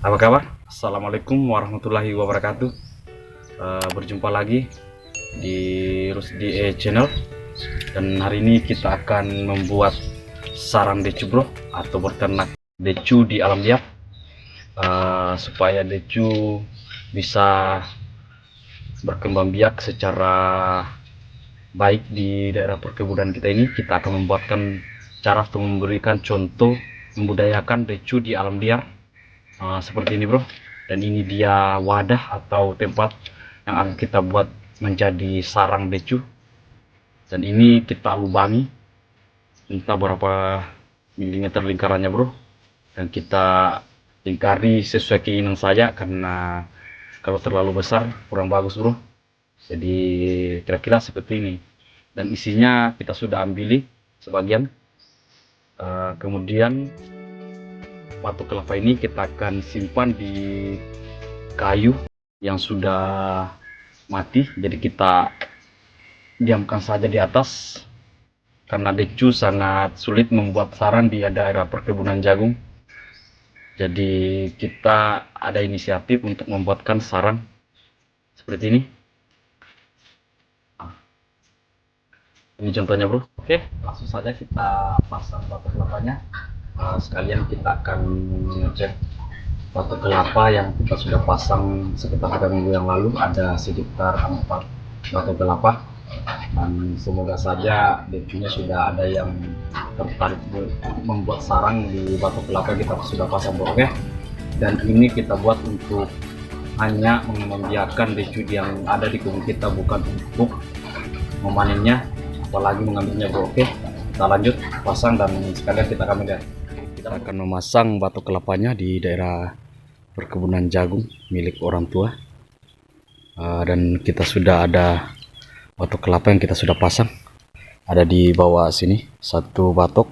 Apa kabar? Assalamualaikum warahmatullahi wabarakatuh. Berjumpa lagi di Rusdi Channel, dan hari ini kita akan membuat sarang decu bro, atau berternak decu di alam liar, supaya decu bisa berkembang biak secara baik di daerah perkebunan kita ini. Kita akan membuatkan cara untuk memberikan contoh membudayakan decu di alam liar, seperti ini bro. Dan ini dia wadah atau tempat yang akan kita buat menjadi sarang decu, dan ini kita lubangi entah berapa milimeter lingkarannya bro, dan kita lingkari sesuai keinginan saja, karena kalau terlalu besar kurang bagus bro. Jadi kira-kira seperti ini, dan isinya kita sudah ambil sebagian. Kemudian batu kelapa ini kita akan simpan di kayu yang sudah mati, jadi kita diamkan saja di atas, karena decu sangat sulit membuat sarang di daerah perkebunan jagung. Jadi kita ada inisiatif untuk membuatkan sarang seperti ini. Ini contohnya bro. Oke, langsung saja kita pasang batu kelapanya. Sekalian kita akan ngecek batu kelapa yang kita sudah pasang sekitar 3 minggu yang lalu. Ada sekitar 4 batu kelapa, dan semoga saja decunya sudah ada yang tertarik membuat sarang di batu kelapa yang kita sudah pasang bro. Oke, dan ini kita buat untuk hanya membiarkan decu yang ada di kebun kita, bukan untuk memanennya apalagi mengambilnya bro. Oke, kita lanjut pasang, dan sekalian kita akan melihat. Kita akan memasang batu kelapanya di daerah perkebunan jagung milik orang tua. Dan kita sudah ada batu kelapa yang kita sudah pasang, ada di bawah sini 1 batok,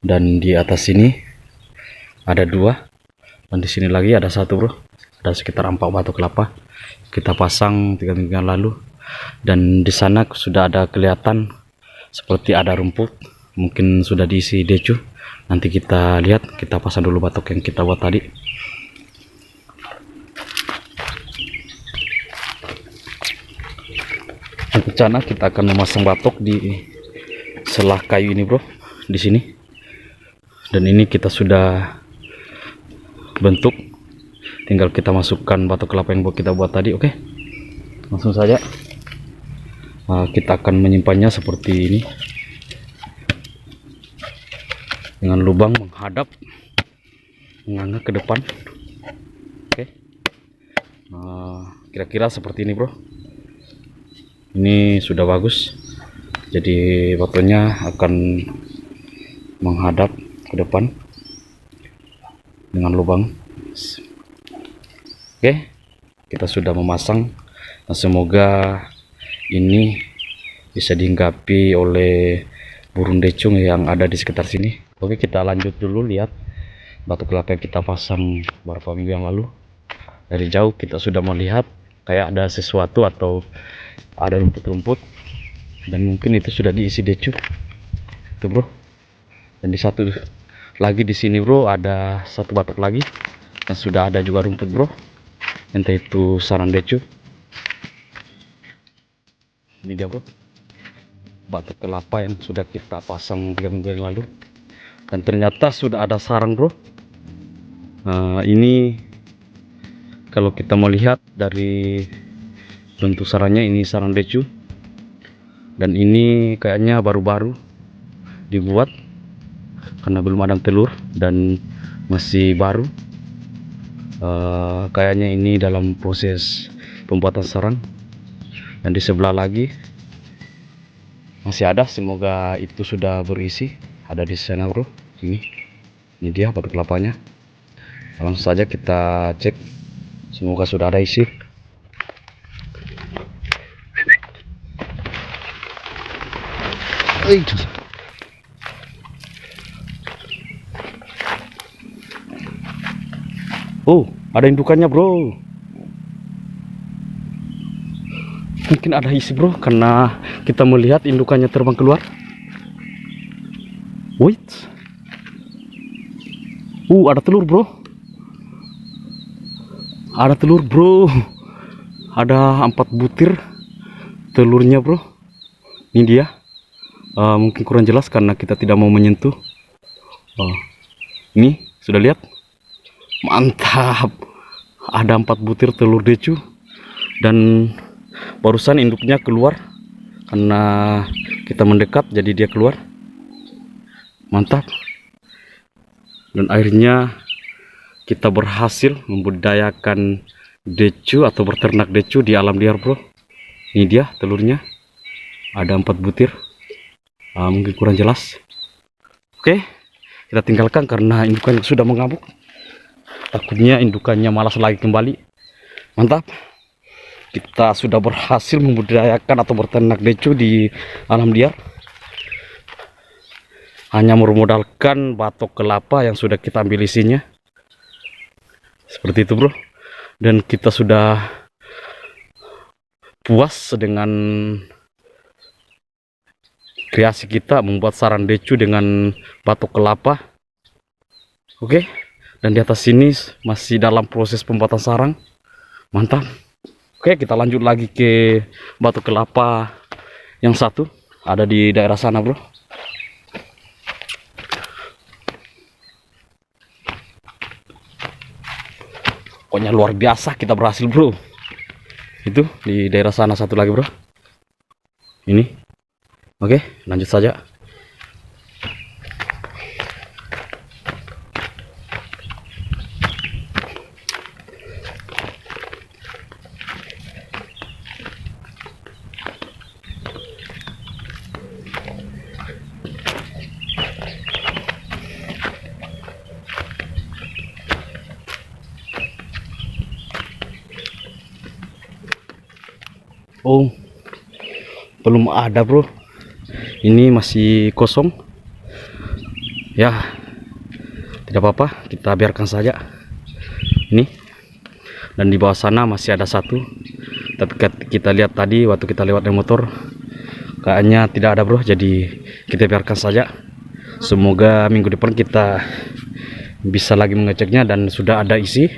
dan di atas sini ada 2, dan di sini lagi ada 1 bro. Ada sekitar 4 batu kelapa kita pasang 3 minggu yang lalu, dan di sana sudah ada kelihatan seperti ada rumput, mungkin sudah diisi decu. Nanti kita lihat, kita pasang dulu batok yang kita buat tadi. Rencana kita akan memasang batok di selah kayu ini bro, di sini. Dan ini kita sudah bentuk, tinggal kita masukkan batu kelapa yang kita buat tadi. Oke, langsung saja. Kita akan menyimpannya seperti ini, dengan lubang menghadap menganga ke depan. Oke, kira-kira seperti ini bro. Ini sudah bagus, jadi batunya akan menghadap ke depan dengan lubang. Oke, kita sudah memasang, dan semoga ini bisa dihinggapi oleh burung decung yang ada di sekitar sini. Oke, kita lanjut dulu lihat batu kelapa yang kita pasang beberapa minggu yang lalu. Dari jauh kita sudah melihat kayak ada sesuatu atau ada rumput-rumput, dan mungkin itu sudah diisi decu tuh bro. Dan di satu lagi di sini bro, ada 1 batok lagi yang sudah ada juga rumput bro, entah itu sarang decu. Ini dia bro, batu kelapa yang sudah kita pasang 3 minggu yang lalu, dan ternyata sudah ada sarang bro. Ini kalau kita melihat dari bentuk sarangnya, ini sarang decu, dan ini kayaknya baru-baru dibuat karena belum ada telur dan masih baru. Kayaknya ini dalam proses pembuatan sarang. Dan di sebelah lagi masih ada, semoga itu sudah berisi, ada di sana bro. Ini dia batu kelapanya. Langsung saja kita cek, semoga sudah ada isi. Oh, ada indukannya bro. Mungkin ada isi bro, karena kita melihat indukannya terbang keluar. Wait, ada telur bro. Ada telur bro, ada 4 butir telurnya bro. Ini dia. Mungkin kurang jelas karena kita tidak mau menyentuh. Ini sudah lihat, mantap. Ada 4 butir telur decu dan barusan induknya keluar karena kita mendekat, jadi dia keluar. Mantap. Dan akhirnya kita berhasil membudidayakan decu atau berternak decu di alam liar bro. Ini dia telurnya, ada 4 butir. Mungkin kurang jelas. Oke, kita tinggalkan karena indukannya sudah mengamuk. Takutnya indukannya malas lagi kembali. Mantap, kita sudah berhasil membudidayakan atau berternak decu di alam liar hanya bermodalkan batok kelapa yang sudah kita ambil isinya. Seperti itu bro. Dan kita sudah puas dengan kreasi kita membuat sarang decu dengan batok kelapa. Oke, dan di atas sini masih dalam proses pembuatan sarang. Mantap. Oke, kita lanjut lagi ke batok kelapa yang satu, ada di daerah sana bro. Pokoknya luar biasa, kita berhasil bro. Itu di daerah sana satu lagi bro. Ini. Oke, lanjut saja. Oh, belum ada bro, ini masih kosong ya. Tidak apa-apa, kita biarkan saja ini. Dan di bawah sana masih ada satu, tapi kita lihat tadi waktu kita lewat dengan motor kayaknya tidak ada bro, jadi kita biarkan saja. Semoga minggu depan kita bisa lagi mengeceknya dan sudah ada isi.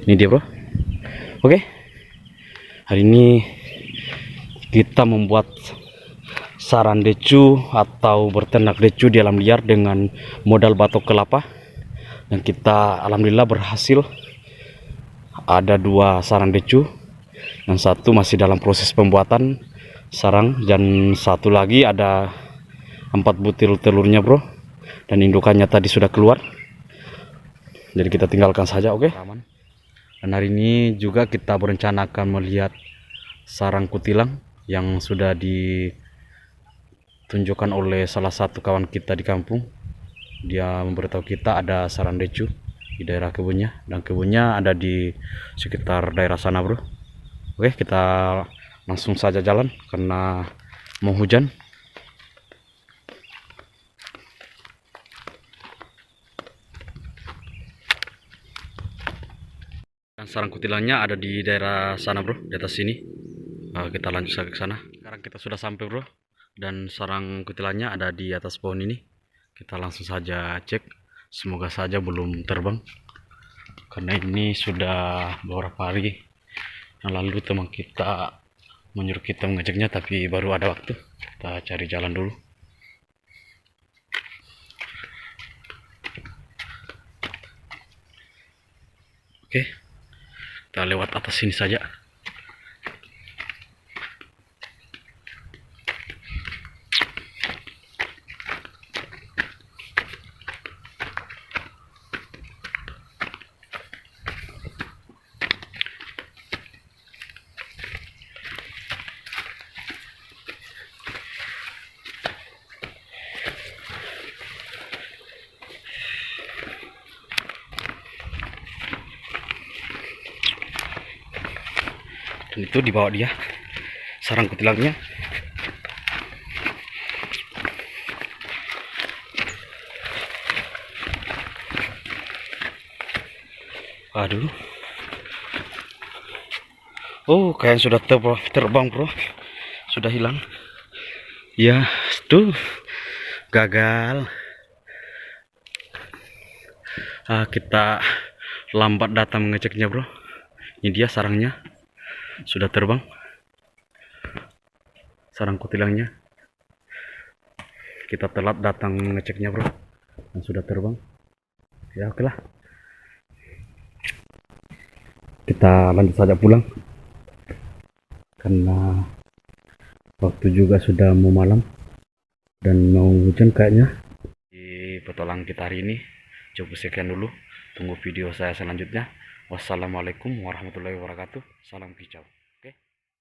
Ini dia bro. Oke, hari ini kita membuat sarang decu atau berternak decu di alam liar dengan modal batok kelapa, dan kita alhamdulillah berhasil. Ada 2 sarang decu, yang satu masih dalam proses pembuatan sarang, dan satu lagi ada 4 butir telurnya bro, dan indukannya tadi sudah keluar, jadi kita tinggalkan saja. Oke. Dan hari ini juga kita berencana akan melihat sarang kutilang yang sudah ditunjukkan oleh salah satu kawan kita di kampung. Dia memberitahu kita ada sarang decu di daerah kebunnya, dan kebunnya ada di sekitar daerah sana bro. Oke, kita langsung saja jalan karena mau hujan. Dan sarang kutilangnya ada di daerah sana bro, di atas sini. Kita lanjut saja ke sana. Sekarang kita sudah sampai bro, dan sarang kutilangnya ada di atas pohon ini. Kita langsung saja cek, semoga saja belum terbang, karena ini sudah beberapa hari yang lalu teman kita menyuruh kita mengeceknya, tapi baru ada waktu. Kita cari jalan dulu. Oke, kita lewat atas sini saja. Dan itu dibawa dia sarang kutilangnya. Aduh, oh kayaknya sudah terbang bro, sudah hilang ya. Tuh gagal. Kita lambat datang mengeceknya bro. Ini dia sarangnya, sudah terbang. Sarang kutilangnya. Kita telat datang ngeceknya bro, dan sudah terbang. Ya oke lah. Kita lanjut saja pulang. Karena waktu juga sudah mau malam. Dan mau hujan kayaknya. Di petualang kita hari ini cukup sekian dulu. Tunggu video saya selanjutnya. Wassalamualaikum warahmatullahi wabarakatuh. Salam kicau.